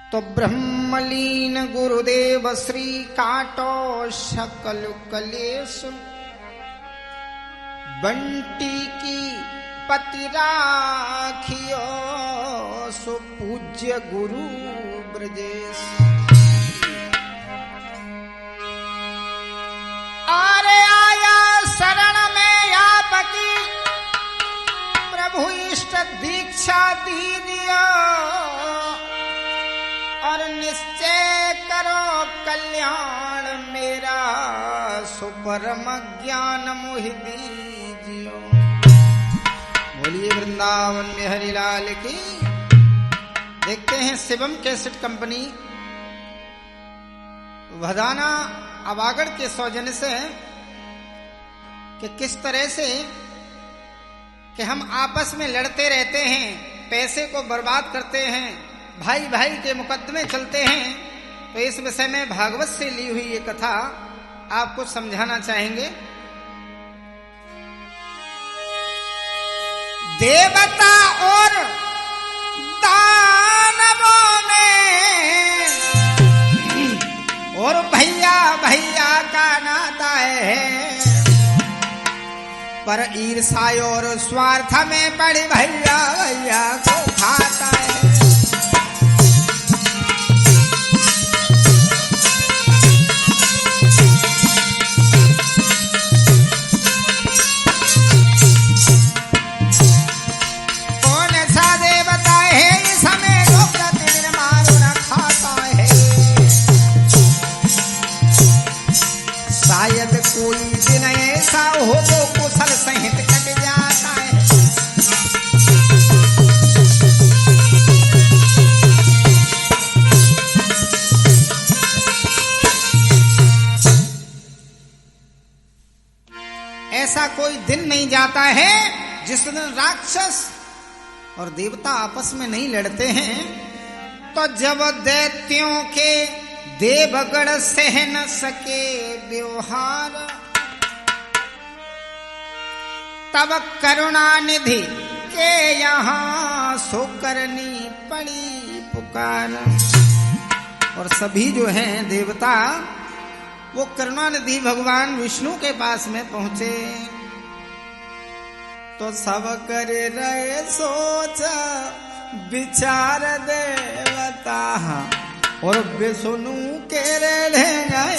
तो ब्रह्मलीन गुरुदेव श्री काटो सकल कलेश, बंटी की पति राखियो सुपूज्य गुरु ब्रजेश। अरे आया शरण में आपकी प्रभु इष्ट दीक्षा दीजियो, और निश्चय करो कल्याण मेरा सुपरम ज्ञान मोहि दीजियो। बोलिए वृंदावन में हरिलाल की। देखते हैं शिवम कैसेट कंपनी वधाना अवागढ़ के सौजन्य से कि किस तरह से कि हम आपस में लड़ते रहते हैं, पैसे को बर्बाद करते हैं, भाई भाई के मुकदमे चलते हैं। तो इस विषय में भागवत से ली हुई ये कथा आपको समझाना चाहेंगे। देवता और दानवों में और भैया भैया का नाता है, पर ईर्षा और स्वार्थ में बड़े भैया भैया को खाता है। शायद कोई दिन ऐसा हो तो कुशल सहित कट जाता है। ऐसा कोई दिन नहीं जाता है जिस दिन राक्षस और देवता आपस में नहीं लड़ते हैं। तो जब दैत्यों के देवगढ़ सह न सके व्यवहार, तब करुणानिधि के यहाँ सो करनी पड़ी पुकार। और सभी जो हैं देवता वो करुणानिधि भगवान विष्णु के पास में पहुंचे। तो सब करे रहे सोच विचार देवता, और विष्णु के रे गए।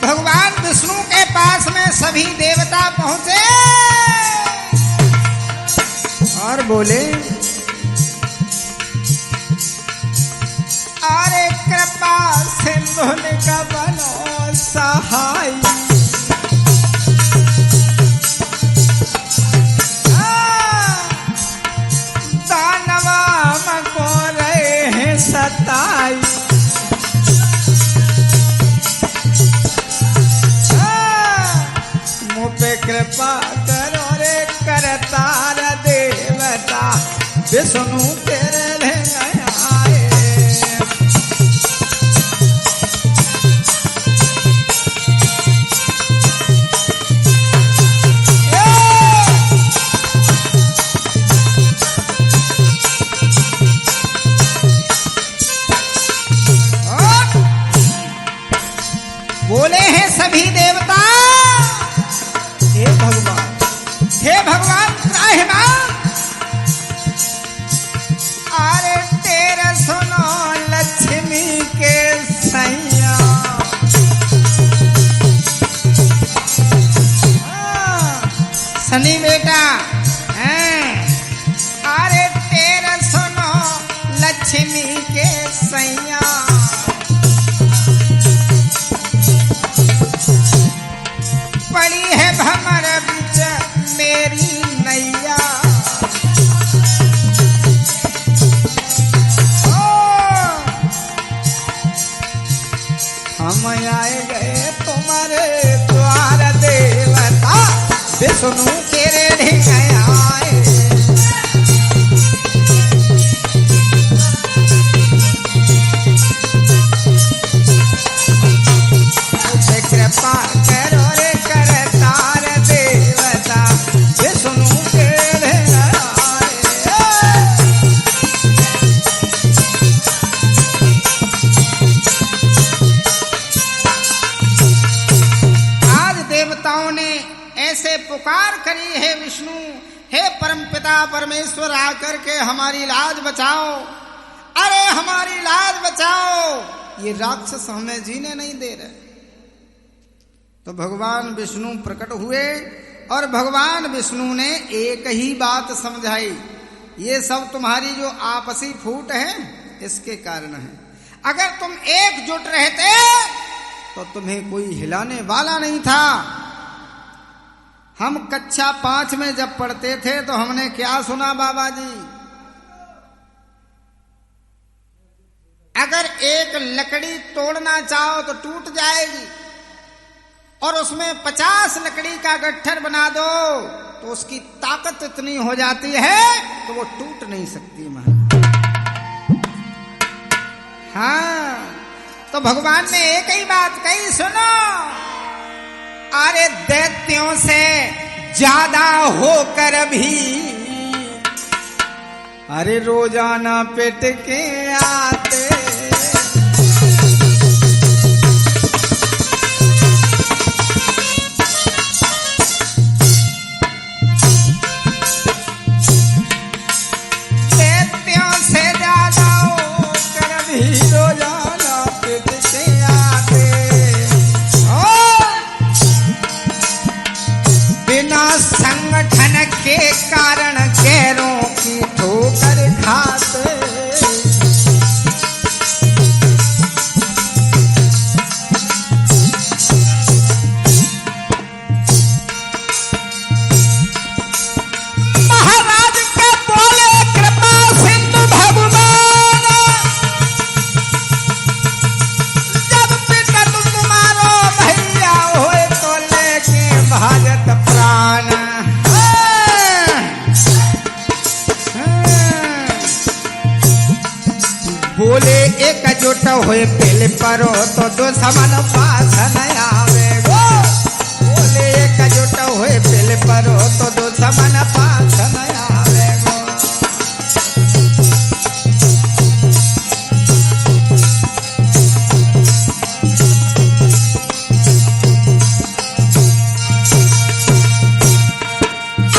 भगवान विष्णु के पास में सभी देवता पहुंचे और बोले, अरे कृपा सिंधु का बनो सहाय। दानवा को रहे हैं सताई। मुँह पे कृपा करो रे करतार देवता, विष्णु तेरे ले आए। बोले हैं सभी देवता, हे भगवान, हे भगवान त्राहिमाम, अरे तेरा सुनो लक्ष्मी के सैया। सनी बेटा अरे तेरा सुनो लक्ष्मी के सैया। पड़ी है भमर बिच मेरी नैया। हम आए गए तुम्हारे द्वार देवता, विष्णु के रे आए। करी, हे विष्णु, हे परमपिता परमेश्वर, आकर के हमारी लाज बचाओ, अरे हमारी लाज बचाओ, ये राक्षस हमें जीने नहीं दे रहे। तो भगवान विष्णु प्रकट हुए और भगवान विष्णु ने एक ही बात समझाई, ये सब तुम्हारी जो आपसी फूट है इसके कारण है। अगर तुम एकजुट रहते तो तुम्हें कोई हिलाने वाला नहीं था। हम कक्षा 5 में जब पढ़ते थे तो हमने क्या सुना बाबा जी, अगर एक लकड़ी तोड़ना चाहो तो टूट जाएगी और उसमें 50 लकड़ी का गट्ठर बना दो तो उसकी ताकत इतनी हो जाती है तो वो टूट नहीं सकती महाराज। हाँ, तो भगवान ने एक ही बात कही, सुनो, अरे दैत्यों से ज्यादा होकर भी अरे रोजाना पेट के आते, दैत्यों से ज्यादा होकर भी रोजाना पेट के आते, बिना संगठन के कारण गैरों की ठोकर खाते, महाराज के बोले कृपा सिंधु भगवान, जब पिता तुम्हारो भैया होए तो लेके भाजत प्राण, बोले एकजुट होए पहले परो तो दुश्मन पास न आवे गो, बोले एकजुट होए पहले परो तो दुश्मन पास न आवे गो।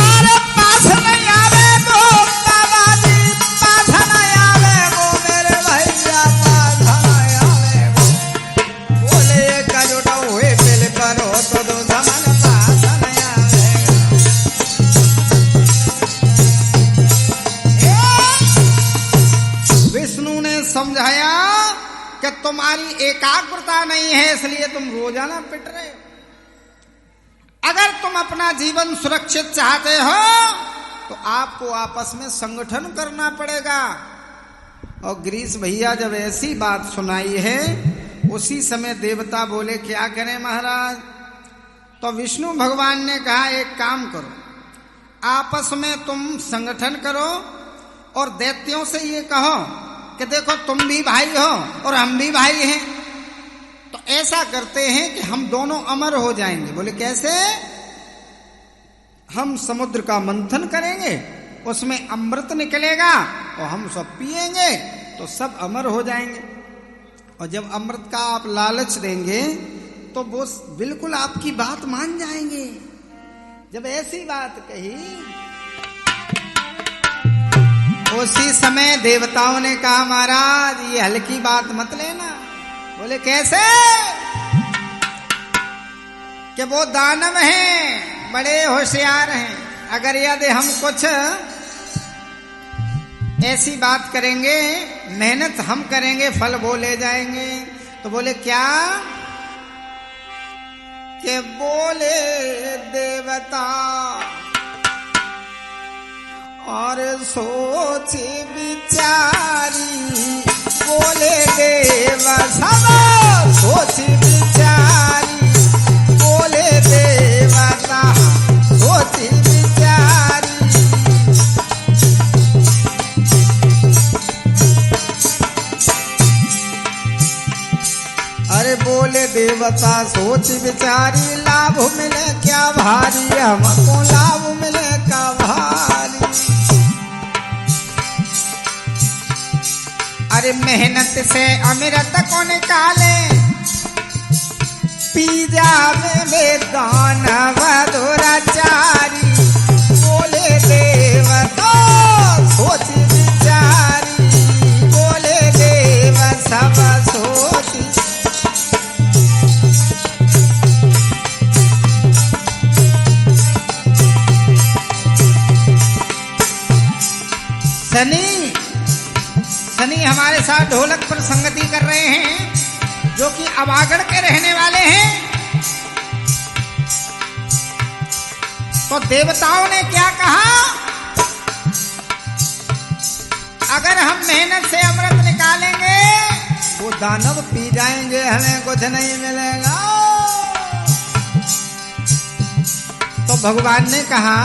अरे पास नहीं आवे गो बाबा जी, पास नहीं आवे गो मेरे भैया, पास नहीं आवे गो, बोले एकजुट होए पहले परो तो दुश्मन पास नहीं आवे गो। विष्णु ने समझाया कि तुम्हारी एकाग्रता नहीं है इसलिए तुम रोजाना पिट रहे हो। अगर तुम अपना जीवन सुरक्षित चाहते हो तो आपको आपस में संगठन करना पड़ेगा। और गिरीश भैया जब ऐसी बात सुनाई है उसी समय देवता बोले क्या करें महाराज। तो विष्णु भगवान ने कहा एक काम करो, आपस में तुम संगठन करो और दैत्यों से ये कहो कि देखो तुम भी भाई हो और हम भी भाई हैं, तो ऐसा करते हैं कि हम दोनों अमर हो जाएंगे। बोले कैसे? हम समुद्र का मंथन करेंगे, उसमें अमृत निकलेगा और हम सब पिएंगे तो सब अमर हो जाएंगे। और जब अमृत का आप लालच देंगे तो वो बिल्कुल आपकी बात मान जाएंगे। जब ऐसी बात कही उसी समय देवताओं ने कहा महाराज ये हल्की बात मत लेना। बोले कैसे? कि वो दानव हैं, बड़े होशियार हैं, अगर यदि हम कुछ ऐसी बात करेंगे, मेहनत हम करेंगे, फल वो ले जाएंगे। तो बोले क्या? कि बोले देवता और सोच विचारी, बोले देव सब सोच विचारी, बोले देवता सोच विचारी। अरे बोले देवता सोच विचारी, लाभ मिले क्या भारी, हमको लाभ मिले क्या भारी। अरे मेहनत से अमृत को निकाले, पी जावे में दानव दुराचारी, शनि हमारे साथ ढोलक पर संगति कर रहे हैं, जो कि अवागढ़ के रहने वाले हैं। तो देवताओं ने क्या कहा, अगर हम मेहनत से अमृत निकालेंगे वो दानव पी जाएंगे, हमें कुछ नहीं मिलेगा। तो भगवान ने कहा,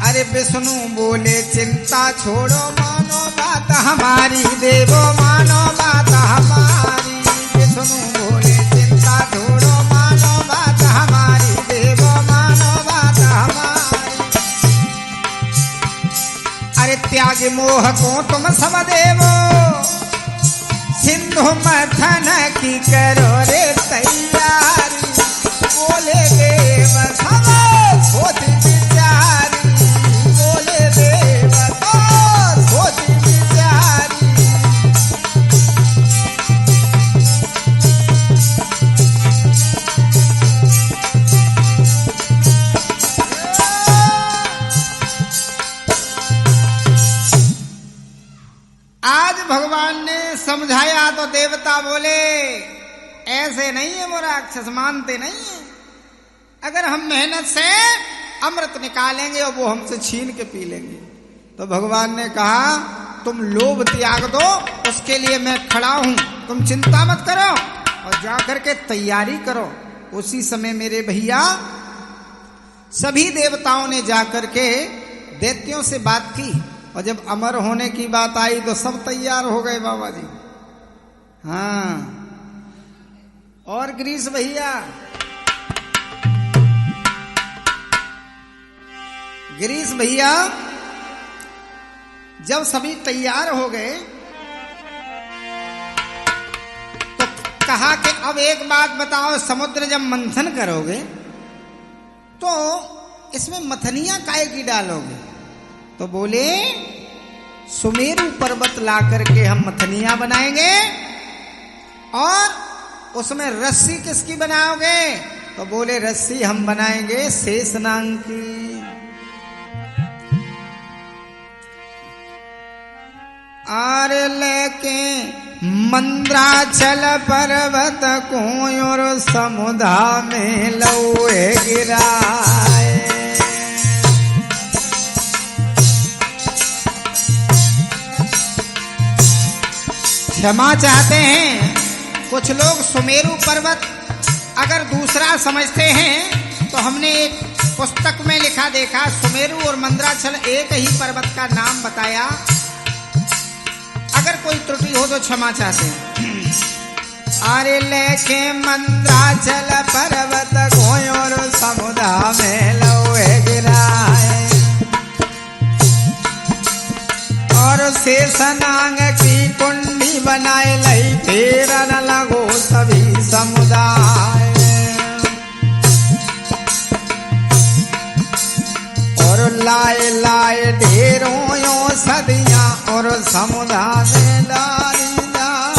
अरे विष्णु बोले चिंता छोड़ो, मानो बात हमारी, देवो मानो बात हमारी। विष्णु बोले चिंता छोड़ो, मानो बात हमारी, देवो मानो बात हमारी। अरे त्याग मोह को तुम सब देवो, सिंधु मथन की करो रे तैयारी। बोले देव सब सोच विचारी, बोले देव सब सोच विचारी। आज भगवान ने समझाया तो देवता बोले, ऐसे नहीं है वो राक्षस, मानते नहीं है। अगर हम मेहनत से अमृत निकालेंगे और वो हमसे छीन के पी लेंगे। तो भगवान ने कहा, तुम लोभ त्याग दो, उसके लिए मैं खड़ा हूं, तुम चिंता मत करो और जाकर के तैयारी करो। उसी समय मेरे भैया सभी देवताओं ने जाकर के दैत्यों से बात की, और जब अमर होने की बात आई तो सब तैयार हो गए बाबा जी। हाँ, और गिरीश भैया, गिरीश भैया जब सभी तैयार हो गए तो कहा कि अब एक बात बताओ, समुद्र जब मंथन करोगे तो इसमें मथनियां काहे की डालोगे? तो बोले, सुमेरु पर्वत ला करके हम मथनियां बनाएंगे। और उसमें रस्सी किसकी बनाओगे? तो बोले, रस्सी हम बनाएंगे शेषनाग की। आर लेके मंद्राचल पर्वत को और समुद्र में लौए गिराए। क्षमा चाहते हैं कुछ लोग, सुमेरु पर्वत अगर दूसरा समझते हैं तो हमने एक पुस्तक में लिखा देखा, सुमेरु और मंद्राचल एक ही पर्वत का नाम बताया। अगर कोई त्रुटि हो तो क्षमा चाहते हैं। अरे लेके मंद्राचल पर्वत घोर समुद्र में लौए गिराए। और शेषनाग की कुंडी बनाए लई, फेर न लगो सभी समुदाय। और लाए लाए ढेरों यो सदियां और समुदाय में डाली जाए।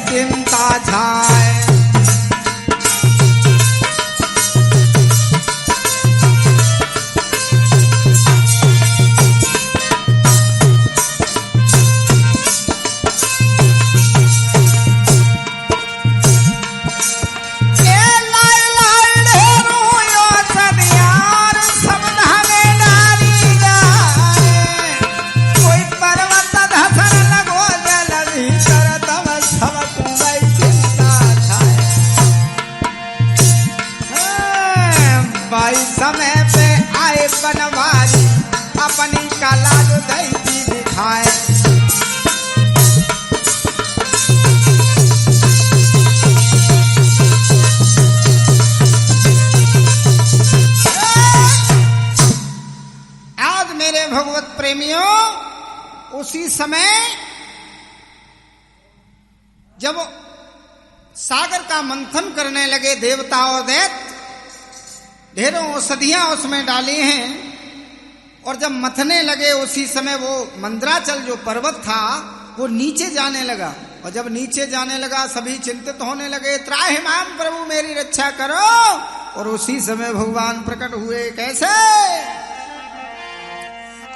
चिंता छाए। समय पे आए बनवारी, अपनी कला जो दैती दिखाए। प्रेमियों, उसी समय जब सागर का मंथन करने लगे देवता और दैत्य, ढेरों औषधियां उसमें डाली हैं, और जब मथने लगे उसी समय वो मंदराचल जो पर्वत था वो नीचे जाने लगा। और जब नीचे जाने लगा सभी चिंतित होने लगे, त्राहि माम प्रभु मेरी रक्षा करो। और उसी समय भगवान प्रकट हुए। कैसे?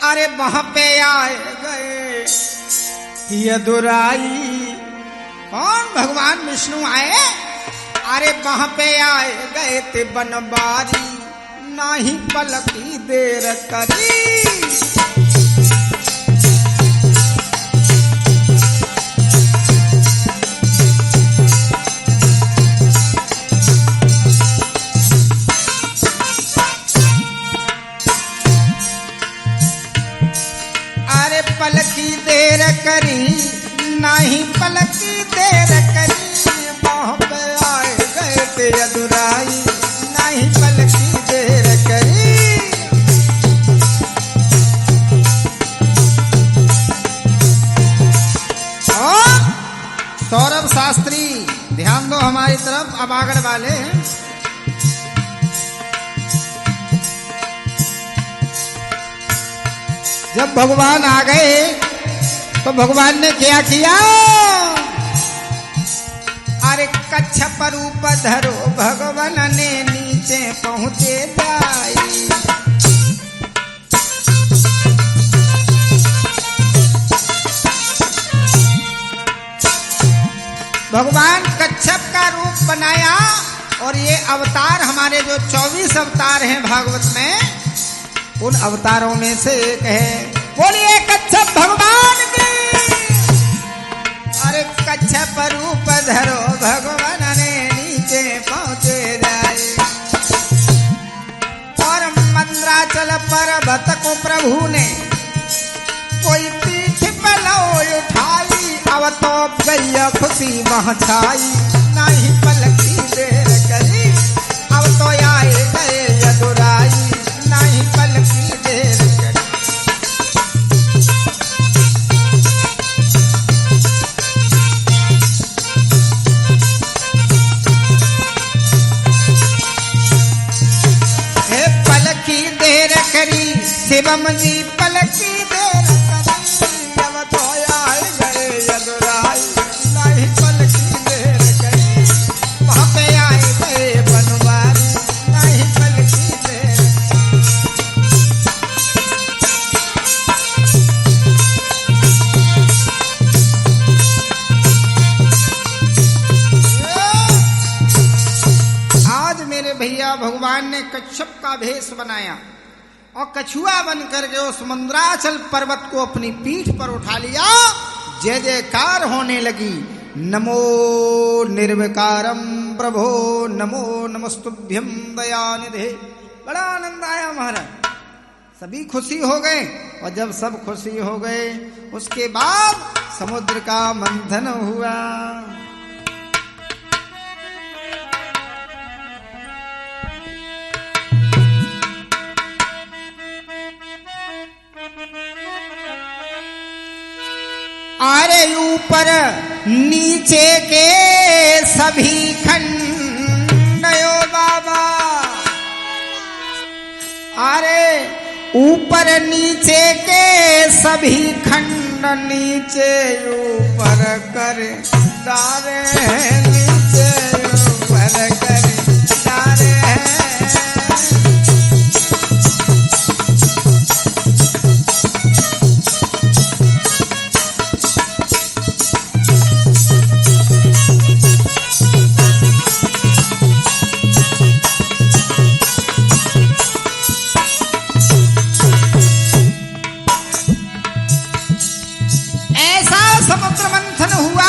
अरे वहां पे आए गए यदुराई। कौन? भगवान विष्णु आए। अरे वहां पे आए गए थे बनबारी, नाही पलकी देर करी। अरे पलकी देर करी, नाही पलकी देर करी। वहां पे आए गए थे यदुराई, नाही पलकी देर करी। और सौरभ शास्त्री ध्यान दो हमारी तरफ, अबागड़ वाले। जब भगवान आ गए तो भगवान ने क्या किया? अरे कच्छप रूप धरो भगवान ने नीचे पहुंचे जाई। भगवान कच्छप का रूप बनाया। और ये अवतार हमारे जो 24 अवतार हैं भागवत में, उन अवतारों में से एक है। बोलिए कच्छप भगवान की। अरे कच्छप रूप धरो भगवान ने नीचे पहुंचे जाए। और मंदराचल पर्वत को प्रभु ने कोई पीठ पर उठाई। अब तो गई खुशी वहां छाई, नहीं पलकी देर करी। अब तो आए गए यदुराई, नहीं पलकी देर करी। हे पलकी देर करी शिवम जी, पलकी देर करी। अब तो आए गए यदुराई, नहीं पलकी देर करी। वहां पे आए गए बनवारी, नहीं पलकी देर। आज मेरे भैया भगवान ने कच्छप का भेष बनाया और कछुआ बन करके उस मंदराचल पर्वत को अपनी पीठ पर उठा लिया। जय जयकार होने लगी। नमो निर्विकारम प्रभो, नमो नमस्तुभ्यं दयानिधे। बड़ा आनंद आया महाराज, सभी खुशी हो गए। और जब सब खुशी हो गए उसके बाद समुद्र का मंथन हुआ। अरे ऊपर नीचे के सभी खंड यो बाबा। अरे ऊपर नीचे के सभी खंड, नीचे ऊपर कर डारे, नीचे ऊपर कर डारे। समुद्र मंथन हुआ।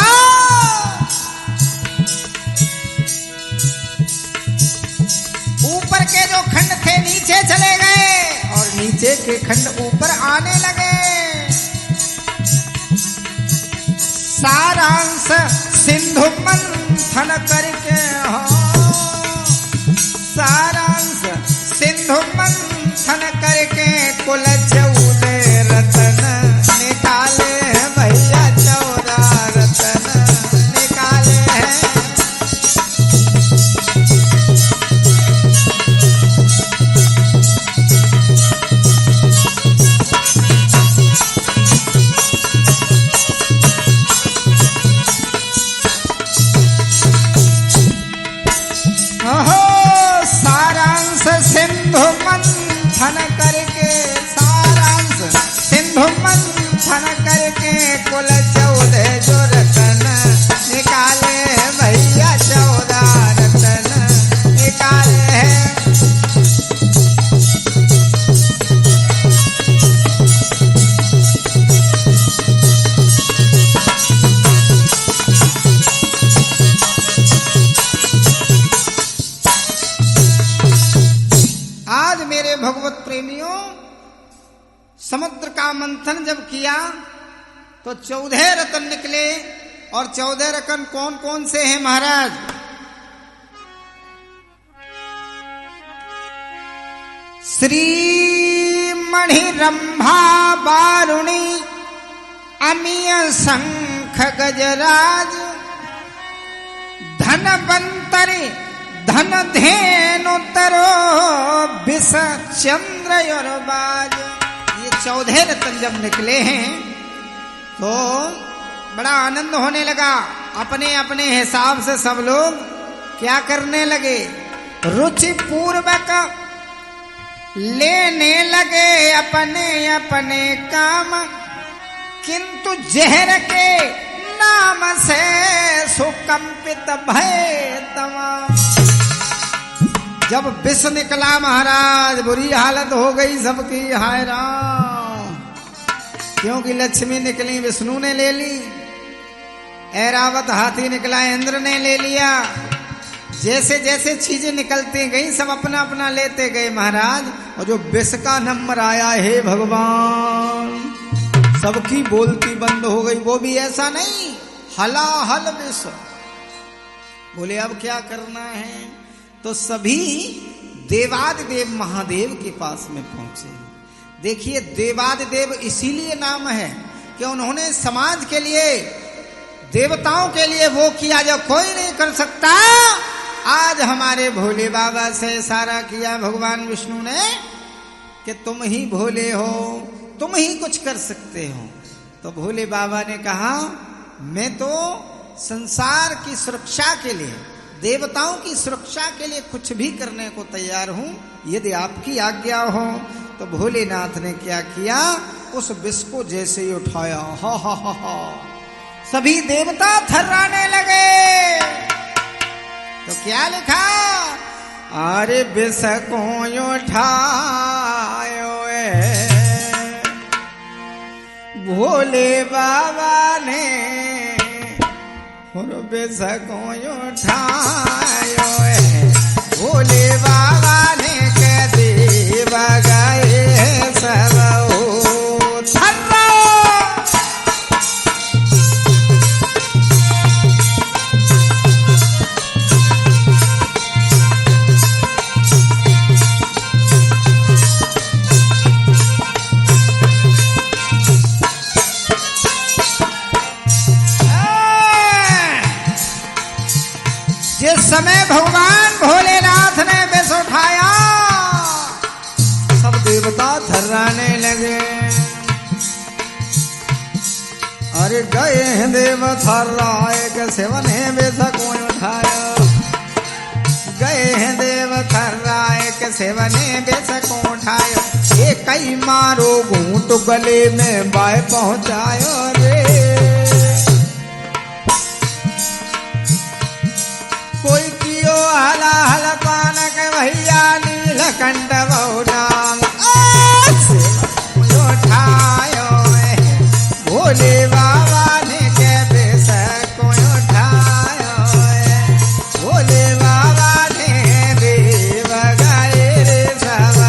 ऊपर के जो खंड थे नीचे चले गए और नीचे के खंड ऊपर आने लगे। सारांश सिंधु मंथन करके हो, सारांश सिंधु मंथन करके कुल 14 रत्न सिंधु मंथन करके सारांश सिंधु मंथन करके कुल 14 जो रतन निकाले भैया 14 रतन निकाले। आज मेरे भगवत प्रेमियों समुद्र का मंथन जब किया तो 14 रतन निकले। और 14 रतन कौन कौन से हैं महाराज? श्री मणि रंभा वारुणी अमीय शंख गजराज धनवंतरी धन धेनु तरो विष चंद्र बाज। ये 14 रतन जब निकले हैं तो बड़ा आनंद होने लगा। अपने अपने हिसाब से सब लोग क्या करने लगे? रुचि पूर्वक लेने लगे अपने अपने काम, किंतु जहर के नाम से सुकंपित भय तमाम। जब विष निकला महाराज बुरी हालत हो गई सबकी। हाय राम, क्योंकि लक्ष्मी निकली विष्णु ने ले ली, ऐरावत हाथी निकला इंद्र ने ले लिया। जैसे जैसे चीजें निकलती गई सब अपना अपना लेते गए महाराज। और जो विष का नंबर आया हे भगवान, सबकी बोलती बंद हो गई। वो भी ऐसा नहीं, हलाहल विष। बोले अब क्या करना है? तो सभी देवादिदेव महादेव के पास में पहुंचे। देखिए देवादिदेव इसीलिए नाम है कि उन्होंने समाज के लिए देवताओं के लिए वो किया जो कोई नहीं कर सकता। आज हमारे भोले बाबा से इशारा किया भगवान विष्णु ने कि तुम ही भोले हो, तुम ही कुछ कर सकते हो। तो भोले बाबा ने कहा मैं तो संसार की सुरक्षा के लिए, देवताओं की सुरक्षा के लिए कुछ भी करने को तैयार हूं, यदि आपकी आज्ञा हो। तो भोलेनाथ ने क्या किया? उस विष को जैसे ही उठाया, हा हा हा हा, सभी देवता थर्राने लगे। तो क्या लिखा? अरे विष को उठायो भोले बाबा ने, और विष को उठायो भोले बाबा ने कह देव गए सब थर्रा। जिस समय भगवान भोलेनाथ ने विष उठाया सब देवता थर्राने लगे। अरे गए हैं देव थर्राए के सेवने विष को उठाया, गए हैं देव थर्राए के सेवने विष को उठाया। ये कई मारो घूंट गले में बाय पहुंचायो रे। कोई कियो हला हला पान के भैया नीलकंठ बहु नाम उठायो भोले बाबा ने के विष को उठायो, भोले बाबा ने देव गए सब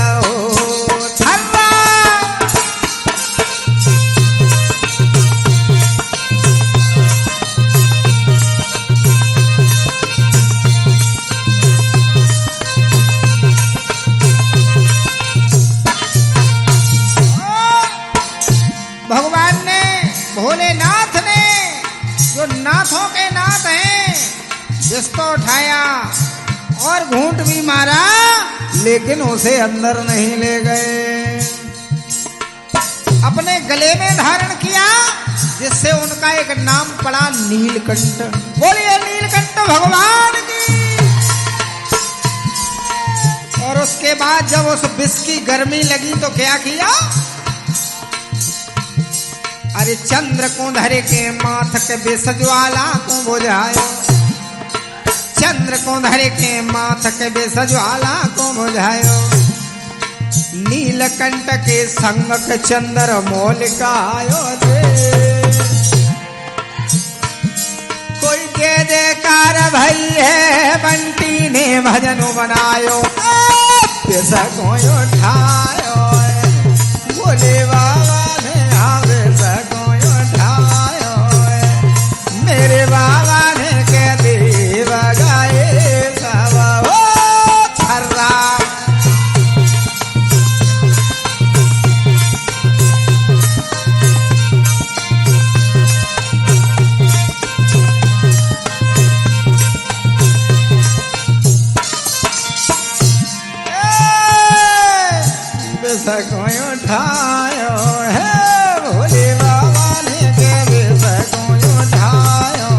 थर्रा। भगवान ने, भोलेनाथ ने, जो नाथों के नाथ हैं, विष तो उठाया और घूंट भी मारा, लेकिन उसे अंदर नहीं ले गए। अपने गले में धारण किया, जिससे उनका एक नाम पड़ा नीलकंठ। बोलिए नीलकंठ भगवान की। और उसके बाद जब उस विष की गर्मी लगी तो क्या किया? अरे चंद्र को धरे के माथ के विष ज्वाला को बुझायो, चंद्र को धरे के माथ के विष ज्वाला को बुझायो। नीलकंठ के संग के चंद्र मोल का आयो दे, कोई के देकार भई है बंटी ने भजन बनायो। विष को उठायो बोले बाबा ने हाँ विष को उठायो, मेरे बाबा ने के देव गाए सब हो थर्रा। विष को उठायो है भोले बाबा ने के विष को उठायो,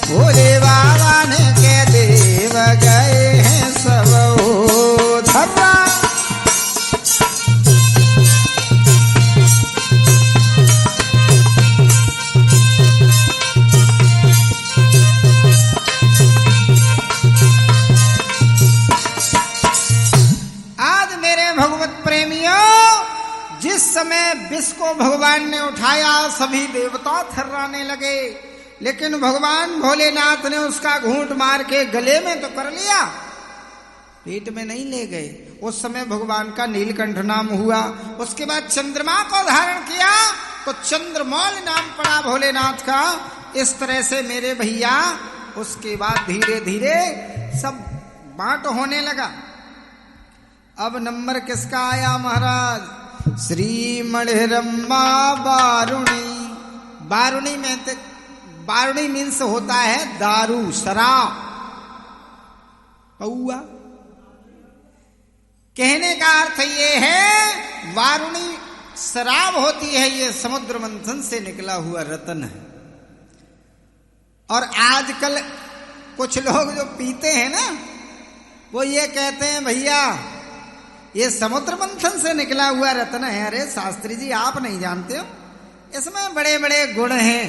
भोले बाबा ने के देव गए हैं सब हो धर्रा। आज मेरे भगवत प्रेमियों, जिस समय विष को भगवान ने उठाया सभी देवता थर्राने लगे, लेकिन भगवान भोलेनाथ ने उसका घूंट मार के गले में तो कर लिया, पेट में नहीं ले गए। उस समय भगवान का नीलकंठ नाम हुआ। उसके बाद चंद्रमा को धारण किया तो चंद्रमौल नाम पड़ा भोलेनाथ का। इस तरह से मेरे भैया उसके बाद धीरे धीरे सब बांट होने लगा। अब नंबर किसका आया महाराज? श्री मणिरम्मा बारुणी। बारुणी में बारुणी मीन्स होता है दारू, शराब, पौआ। कहने का अर्थ ये है वारुणी शराब होती है, ये समुद्र मंथन से निकला हुआ रत्न है। और आजकल कुछ लोग जो पीते हैं ना, वो ये कहते हैं भैया ये समुद्र मंथन से निकला हुआ रत्न है। अरे शास्त्री जी आप नहीं जानते हो, इसमें बड़े बड़े गुण हैं।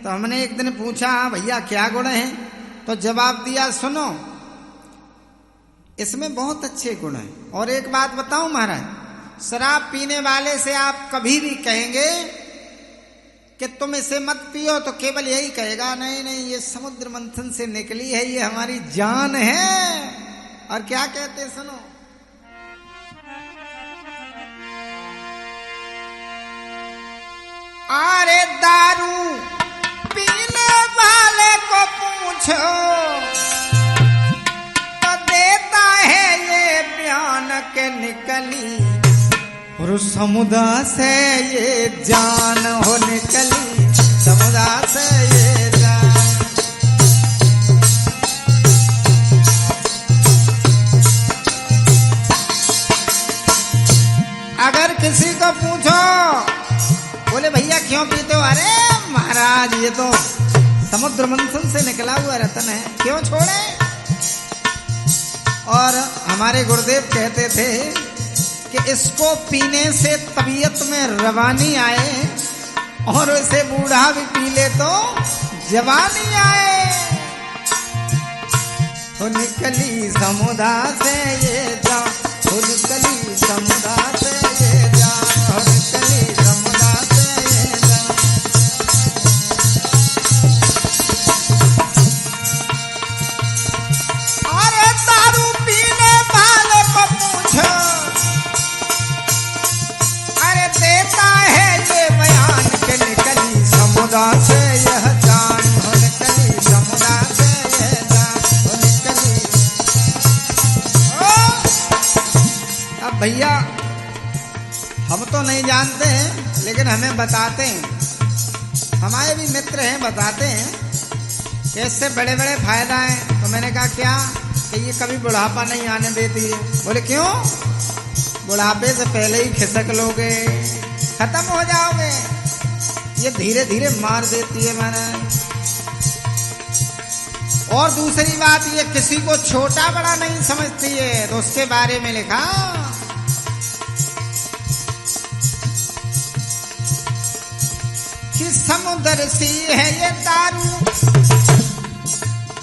तो हमने एक दिन पूछा भैया क्या गुण हैं? तो जवाब दिया सुनो, इसमें बहुत अच्छे गुण हैं। और एक बात बताऊं महाराज, शराब पीने वाले से आप कभी भी कहेंगे कि तुम इसे मत पियो तो केवल यही कहेगा नहीं नहीं ये समुद्र मंथन से निकली है, ये हमारी जान है। और क्या कहते सुनो, अरे दारू पीने वाले को पूछो तो देता है ये बयान के निकली, और समुदाय से ये जान हो निकली, समुदाय से ये जान। अगर किसी को पूछो बोले भैया क्यों पीते हो? अरे महाराज ये तो समुद्र मंथन से निकला हुआ रत्न है, क्यों छोड़े? और हमारे गुरुदेव कहते थे कि इसको पीने से तबीयत में रवानी आए, और इसे बूढ़ा भी पी ले तो जवानी आए। तो निकली समुदाय से ये जान, तो निकली समुदाय से ये जान, तो निकली समुदाय से ये जान। अरे दारू पीने वाले को पूछो, अरे देता है ये बयान के निकली समुदाय से यह जान, हो निकली समुदाय से यह जान, हो निकली। अब भैया हम तो नहीं जानते हैं, लेकिन हमें बताते हैं, हमारे भी मित्र हैं, बताते हैं कि इससे बड़े बड़े फायदा हैं। तो मैंने कहा क्या? कि ये कभी बुढ़ापा नहीं आने देती है। बोले क्यों? बुढ़ापे से पहले ही खिसक लोगे, खत्म हो जाओगे, ये धीरे धीरे मार देती है। मैंने और दूसरी बात ये किसी को छोटा बड़ा नहीं समझती है, तो उसके बारे में लिखा कि समुद्र सी है ये दारू,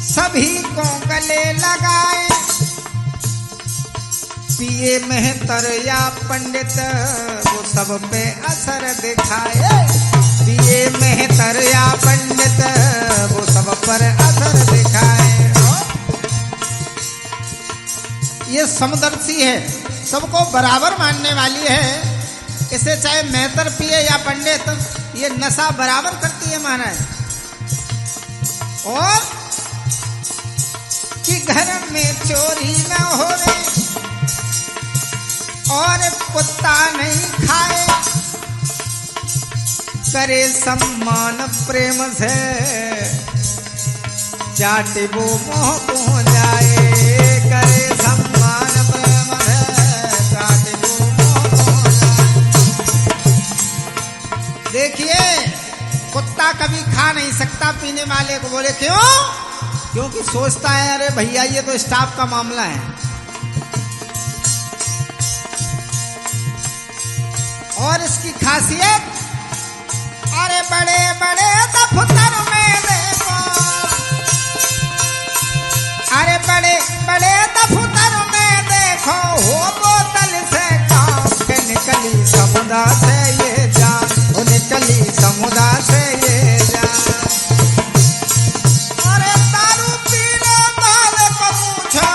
सभी को गले लगाए, पिए मेहतर या पंडित वो सब पे असर दिखाए, पिए मेहतर या पंडित वो सब पर असर दिखाए। ये समदर्शी है, सबको बराबर मानने वाली है, इसे चाहे मेहतर पिए या पंडित, ये नशा बराबर करती है महाराज। और कि घर में चोरी न हो रे और कुत्ता नहीं खाए, करे सम्मान प्रेम से चाटे वो मोह को जाए, करे सम्मान प्रेम से चाटे वो मोह को जाए। देखिए कुत्ता कभी खा नहीं सकता पीने वाले को, बोले क्यों? क्योंकि सोचता है अरे भैया ये तो स्टाफ का मामला है। और इसकी खासियत, अरे बड़े बड़े दफ्तर में देखो, अरे बड़े बड़े दफ्तर में देखो, हो बोतल से काम के निकली समुद्र से ये जान, वो निकली समुद्र से ये जान। अरे दारू पीने वाले को पूछो,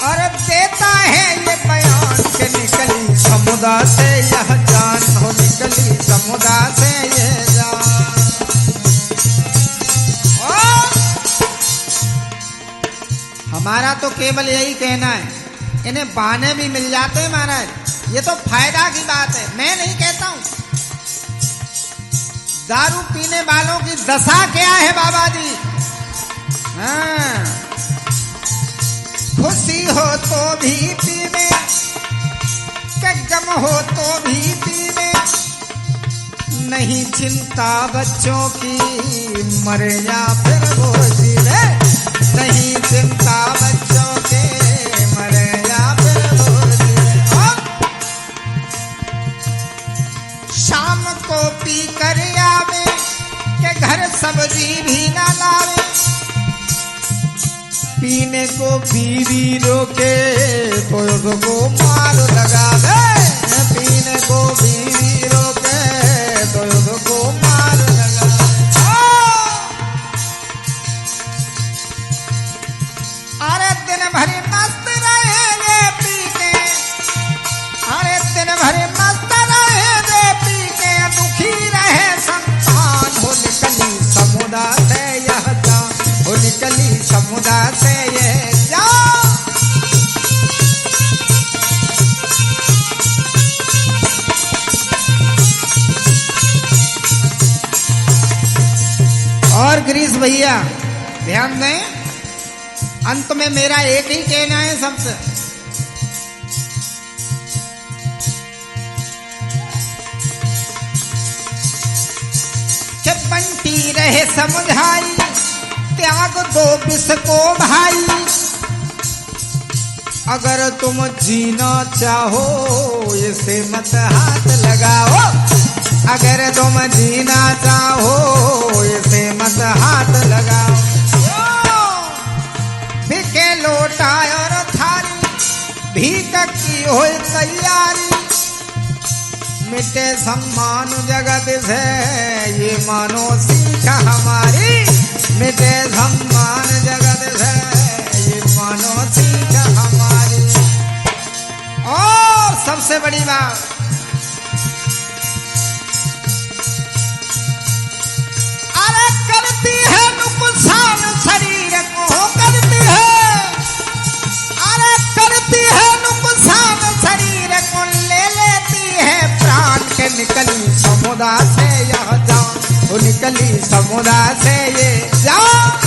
अरे देता है ये बयान के निकली समुद्र से यह जान, हो निकली समुद्र से ये जान। हमारा तो केवल यही कहना है, इन्हें बहाने भी मिल जाते हैं महाराज, ये तो फायदा की बात है, मैं नहीं कहता हूं। दारू पीने वालों की दशा क्या है बाबा जी? हाँ, खुशी हो तो भी पीवे, गम हो तो भी पीवे, नहीं चिंता बच्चों की मरे या फिर वो जीवे, नहीं चिंता बच्चों के मरे या फिर वो जीवे। शाम को पी कर आवे के घर सब्जी भी ना लावे, पीने को बीवी रोके तो उसको मार लगावे, पीने को बीवी रोके तो उसको मार लगावे। अरे दिन भर मस्त रहेंगे पी के, अरे दिन भर मस्त रहेंगे पी के, दुखी रहे संतान, हो निकली समुद्र से यह जान, हो निकली समुद्र से ये जान। और गिरीश भैया ध्यान दें, अंत में मेरा एक ही कहना है सबसे, कि बंटी रहे समझाई, त्याग दो विष को भाई, अगर तुम जीना चाहो इसे मत हाथ लगाओ, अगर तुम जीना चाहो इसे मत हाथ लगाओ। बिके लोटा और थारी भीख की हो तैयारी, मिटे सम्मान जगत से ये मानो सीख हमारी, मिटे सम्मान जगत से ये मानो सीख हमारी। और सबसे बड़ी बात, अरे करती है नुकसान शरीर को, करती है, अरे करती है नुकसान शरीर को, ले लेती है प्राण के, निकली समुद्र से यह जान, वो निकली समुद्र से ये जान।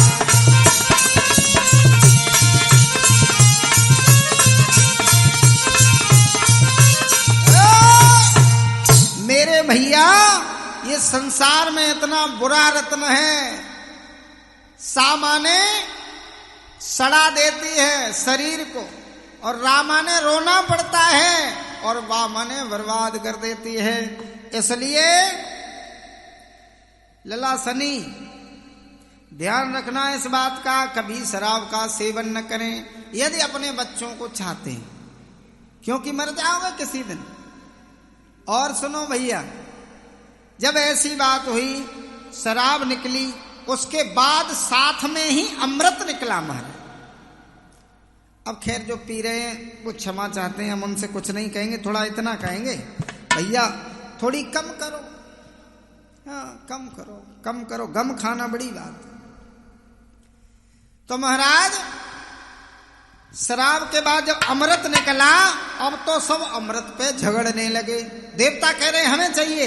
मेरे भैया ये ये संसार में इतना बुरा रत्न है, सा माने सड़ा देती है शरीर को, और रा माने रोना पड़ता है, और वा माने बर्बाद कर देती है। इसलिए लला सनी ध्यान रखना इस बात का, कभी शराब का सेवन न करें यदि अपने बच्चों को चाहते हैं, क्योंकि मर जाओगे किसी दिन। और सुनो भैया, जब ऐसी बात हुई, शराब निकली, उसके बाद साथ में ही अमृत निकला महाराज। अब खैर जो पी रहे हैं वो क्षमा चाहते हैं, हम उनसे कुछ नहीं कहेंगे, थोड़ा इतना कहेंगे भैया थोड़ी कम करो, हाँ कम करो, कम करो, गम खाना बड़ी बात है। तो महाराज शराब के बाद जब अमृत निकला, अब तो सब अमृत पे झगड़ने लगे। देवता कह रहे हमें चाहिए,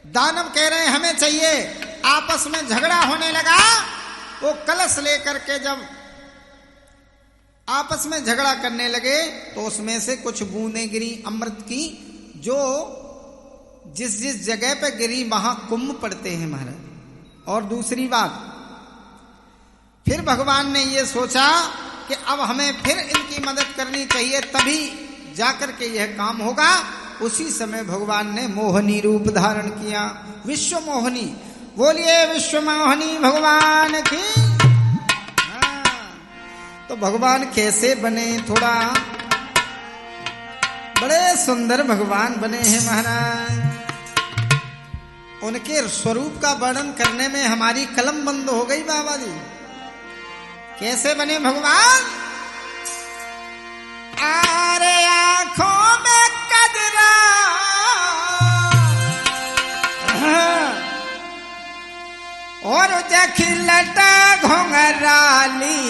दानव कह रहे हमें चाहिए, आपस में झगड़ा होने लगा। वो कलश लेकर के जब आपस में झगड़ा करने लगे तो उसमें से कुछ बूंदें गिरी अमृत की, जो जिस जिस जगह पे गिरी वहां कुंभ पड़ते हैं महाराज। और दूसरी बात, फिर भगवान ने ये सोचा कि अब हमें फिर इनकी मदद करनी चाहिए, तभी जाकर के यह काम होगा। उसी समय भगवान ने मोहिनी रूप धारण किया, विश्व मोहिनी। बोलिए विश्व मोहिनी भगवान की। तो भगवान कैसे बने, थोड़ा बड़े सुंदर भगवान बने हैं महाराज। उनके स्वरूप का वर्णन करने में हमारी कलम बंद हो गई बाबा जी। कैसे बने भगवान? आरे आंखों में कजरा, और जखिलटा घोंघराली,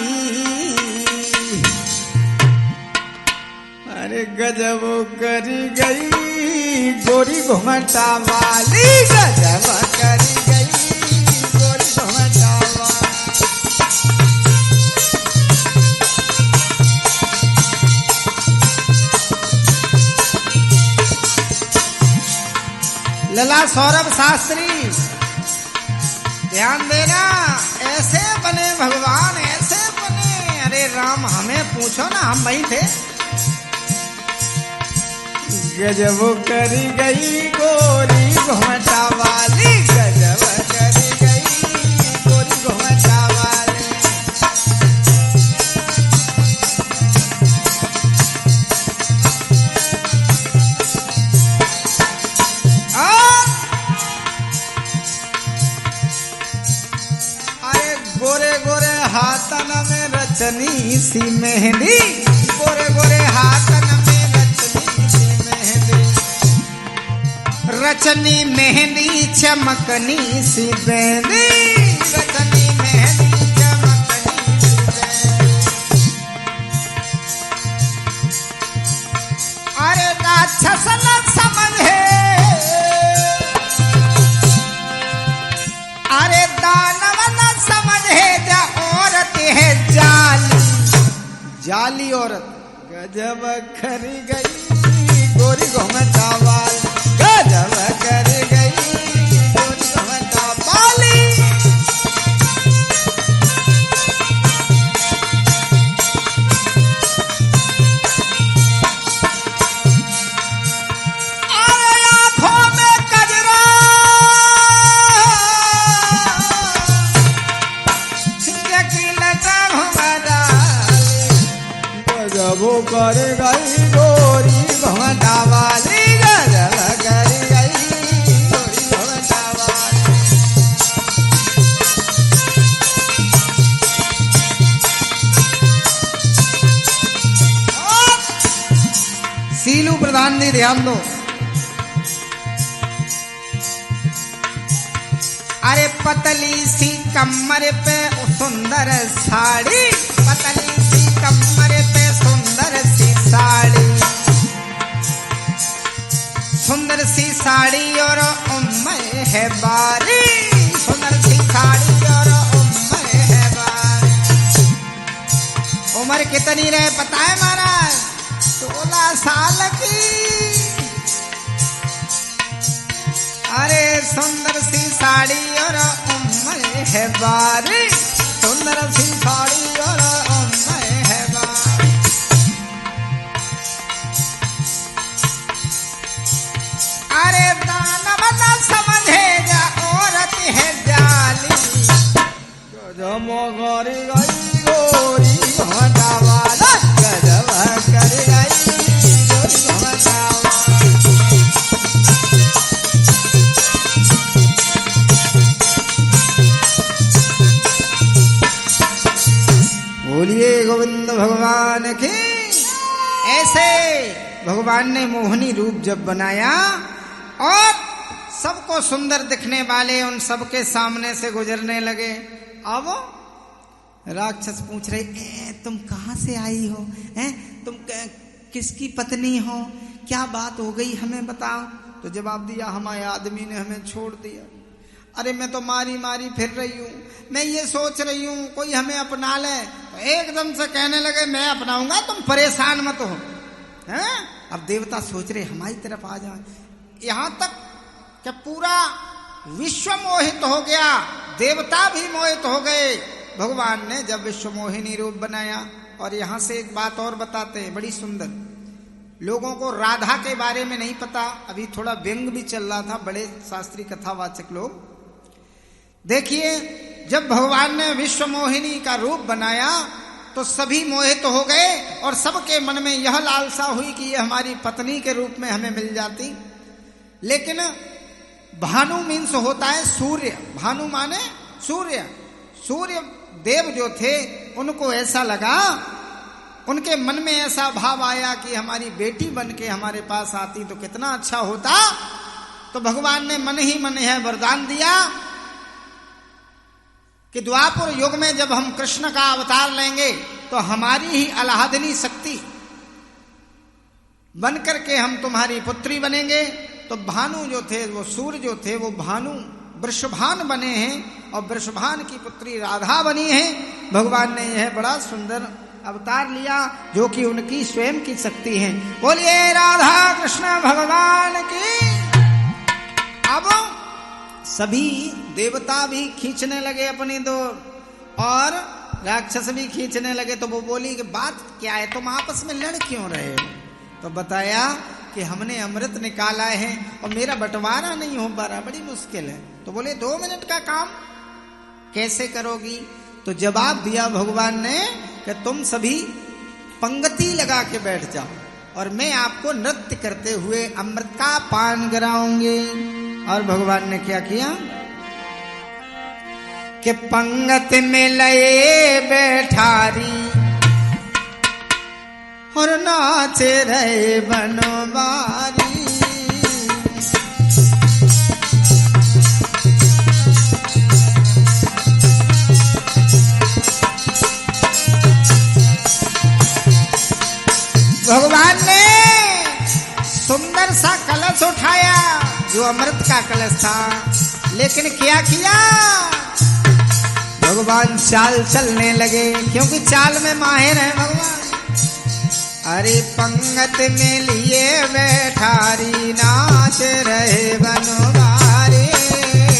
अरे गजब करी गई गोरी घुमटा वाली, गजब करी गई गोरी घुमटा वाली। लला सौरभ शास्त्री ध्यान देना, ऐसे बने भगवान, ऐसे बने। अरे राम हमें पूछो ना, हम वही थे। गजब करी गई गोरी घुमटा वाली, गजब करी गई गोरी घुमटा वाली। अरे गोरे गोरे हाथन में रचनी सी मेहंदी, गोरे गोरे हाथन रचनी मेहंदी चमकनी सी बेंदी, रचनी मेहंदी चमकनी सी बेंदी। अरे राक्षस न समझे, अरे दानव न समझे, जा औरत है जाली, जाली औरत। गजब खरी गई गोरी घुमटा वाली, गजब कर गई गोरी घुमटा वाली। अरे आंखों में कजरा, जखिलटा घुंघराली, गजब कर गई गोरी घुमटा वाली, गजब कर गई गोरी घुमटा वाली। सीलू प्रधान जी ध्यान दो। अरे पतली सी कमर पे सुंदर साड़ी, पतली सी कमर पे सुंदर सी साड़ी, सुंदर सी साड़ी और उम्र है बारी, सुंदर सी साड़ी और उम्र है बारी। उम्र कितनी रहे पता है महाराज? 16 साल की। अरे सुंदर सी साड़ी और उम्र है बारी, सुंदर सी साड़ी और उम्र है बारी। अरे दानव न समझे जा औरत है जाली, गजब गोरी गई गोरी घटावाला, गजब कर गई गोरी घटावाला। बोलिए गोविंद भगवान की। ऐसे भगवान ने मोहिनी रूप जब बनाया और सबको सुंदर दिखने वाले उन सबके सामने से गुजरने लगे। अब राक्षस पूछ रहे, तुम कहाँ से आई हो? तुम किसकी पत्नी हो? क्या बात हो गई हमें बताओ। तो जवाब दिया, हमारे आदमी ने हमें छोड़ दिया। अरे मैं तो मारी मारी फिर रही हूँ, मैं ये सोच रही हूँ कोई हमें अपना ले। तो एकदम से कहने लगे, मैं अपनाऊंगा, तुम परेशान मत हो। हैं? अब देवता सोच रहे हमारी तरफ आ जाए। यहाँ तक कि पूरा विश्व मोहित हो गया, देवता भी मोहित हो गए। भगवान ने जब विश्व मोहिनी रूप बनाया। और यहाँ से एक बात और बताते हैं, बड़ी सुंदर। लोगों को राधा के बारे में नहीं पता, अभी थोड़ा व्यंग भी चल रहा था, बड़े शास्त्री कथावाचक लोग। देखिए, जब भगवान ने विश्व मोहिनी का रूप बनाया तो सभी मोहित हो गए और सबके मन में यह लालसा हुई कि ये हमारी पत्नी के रूप में हमें मिल जाती। लेकिन भानु मीन्स होता है सूर्य, भानु माने सूर्य। सूर्य देव जो थे उनको ऐसा लगा, उनके मन में ऐसा भाव आया कि हमारी बेटी बन के हमारे पास आती तो कितना अच्छा होता। तो भगवान ने मन ही मन यह वरदान दिया कि द्वापर युग में जब हम कृष्ण का अवतार लेंगे तो हमारी ही आह्लादनी शक्ति बन करके हम तुम्हारी पुत्री बनेंगे। तो भानु जो थे, वो सूर्य जो थे, वो भानु वृषभान बने हैं और वृषभान की पुत्री राधा बनी है। भगवान ने यह बड़ा सुंदर अवतार लिया जो कि उनकी स्वयं की शक्ति है। बोलिए राधा कृष्ण भगवान की। अब सभी देवता भी खींचने लगे अपनी डोर और राक्षस भी खींचने लगे। तो वो बोली कि बात क्या है, तुम आपस में लड़ क्यों रहे हो? तो बताया कि हमने अमृत निकाला है और मेरा बंटवारा नहीं हो पा रहा, बड़ी मुश्किल है। तो बोले 2 मिनट का काम कैसे करोगी? तो जवाब दिया भगवान ने कि तुम सभी पंक्ति लगा के बैठ जाओ और मैं आपको नृत्य करते हुए अमृत का पान कराऊंगी। और भगवान ने क्या किया कि पंगत में लये बैठारी और नाचे रहे बनवारी। भगवान ने सुंदर सा कलश उठाया जो अमृत का कलश था, लेकिन क्या किया? भगवान चाल चलने लगे, क्योंकि चाल में माहिर है भगवान। अरे पंगत में लिए बैठारी नाच रहे बनवारी,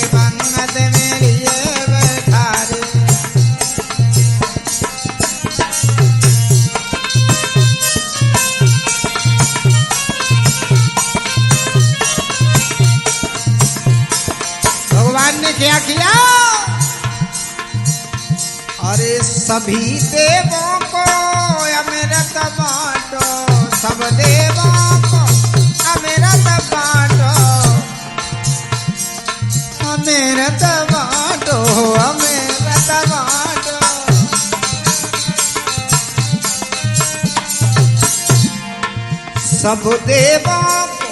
पंगत में लिए बैठारी। भगवान ने क्या किया? अरे सभी देवों को अमृत बांटो, सब देवों को अमृत बांटो, अमृत बांटो, अमृत बांटो। सब देवों को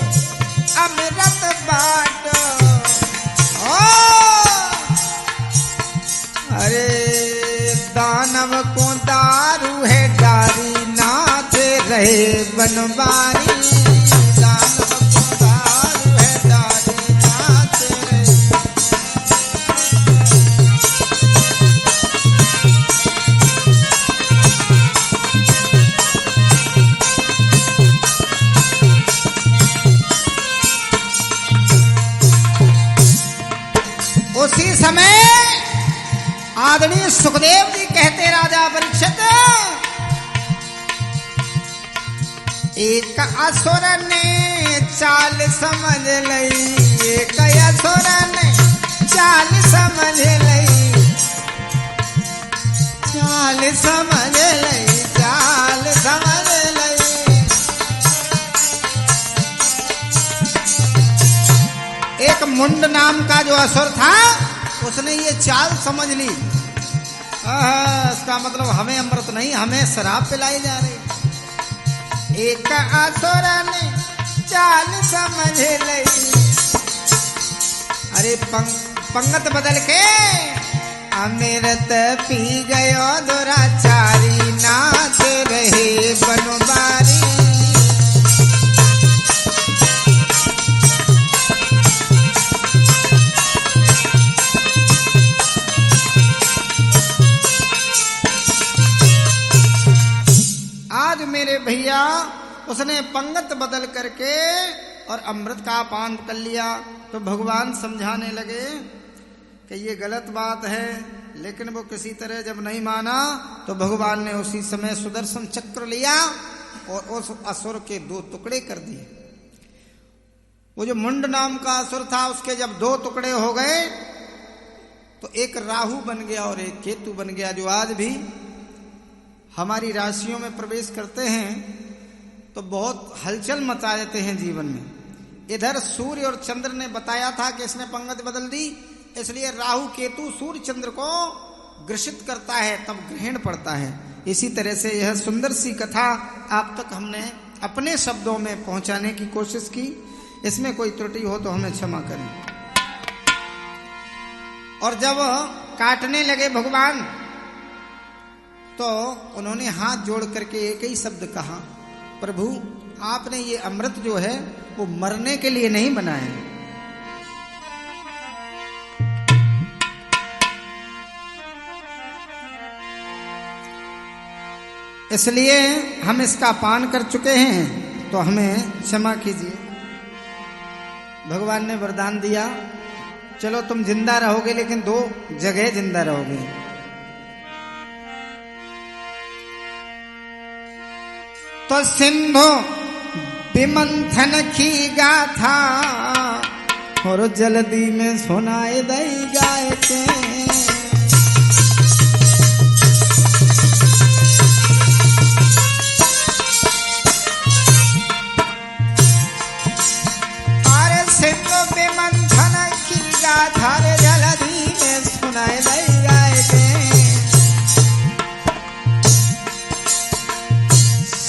अमृत बांटो। अरे दानव को दारू है डारी, नाच रहे बनवारी, दानव को दारू है डारी, नाच रहे। उसी समय आदरणीय सुखदेव जी कहते राजा परीक्षित, एक असुर ने चाल समझ लई, एक असुर ने चाल समझ लई, चाल समझ लई, चाल समझ लई। एक मुंड नाम का जो असुर था उसने ये चाल समझ ली, इसका मतलब हमें अमृत नहीं, हमें शराब पिलाई जा रही। एक असुर ने चाल समझ लई, अरे पंगत बदल के अमृत पी गयो दुराचारी, नाच रहे बनवारी। आज मेरे भैया उसने पंगत बदल करके और अमृत का पान कर लिया, तो भगवान समझाने लगे कि ये गलत बात है, लेकिन वो किसी तरह जब नहीं माना तो भगवान ने उसी समय सुदर्शन चक्र लिया और उस असुर के 2 टुकड़े कर दिए। वो जो मुंड नाम का असुर था उसके जब 2 टुकड़े हो गए तो एक राहु बन गया और एक केतु बन गया, जो आज भी हमारी राशियों में प्रवेश करते हैं तो बहुत हलचल मचा देते हैं जीवन में। इधर सूर्य और चंद्र ने बताया था कि इसने पंगत बदल दी, इसलिए राहु केतु सूर्य चंद्र को ग्रसित करता है, तब ग्रहण पड़ता है। इसी तरह से यह सुंदर सी कथा आप तक हमने अपने शब्दों में पहुंचाने की कोशिश की, इसमें कोई त्रुटि हो तो हमें क्षमा करें। और जब काटने लगे भगवान तो उन्होंने हाथ जोड़ करके एक ही शब्द कहा, प्रभु आपने ये अमृत जो है वो मरने के लिए नहीं बनाया है, इसलिए हम इसका पान कर चुके हैं तो हमें क्षमा कीजिए। भगवान ने वरदान दिया, चलो तुम जिंदा रहोगे लेकिन 2 जगह जिंदा रहोगे। तो सिंधु विमंथन की गाथा और जल्दी में सुनाए दई गाय के, अरे सिंधु विमंथन की गाथा रे जल्दी में सुनाए दई गाय के।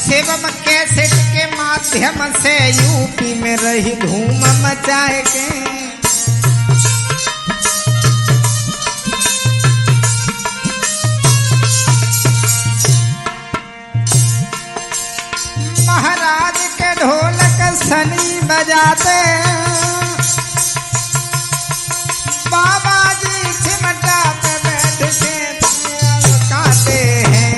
शिवम कैसेट के माध्यम से यूपी में रही धूम मचाए के, महाराज के ढोलक सनी बजाते, बाबा जी चिमटा पे बैठ के गाते हैं।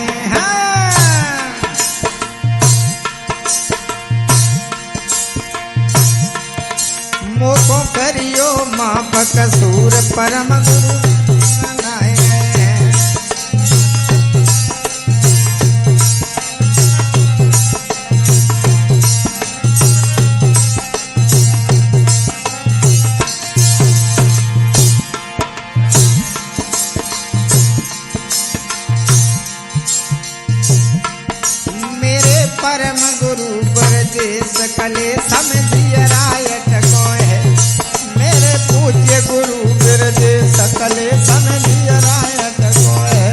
मोको करियो माफ कसूर परम गुरु बनाए हैं। मेरे परम गुरु ब्रजेश कले समझिए रायट को है, मेरे पूज्य गुरु ब्रजेश कले समझिए रायट को है।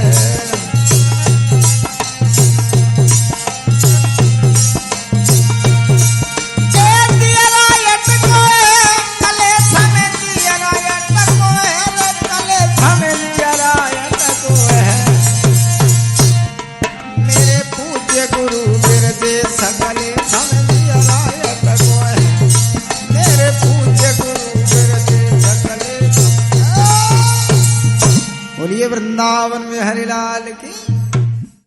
बोलिए वृंदावन में हरिलाल की।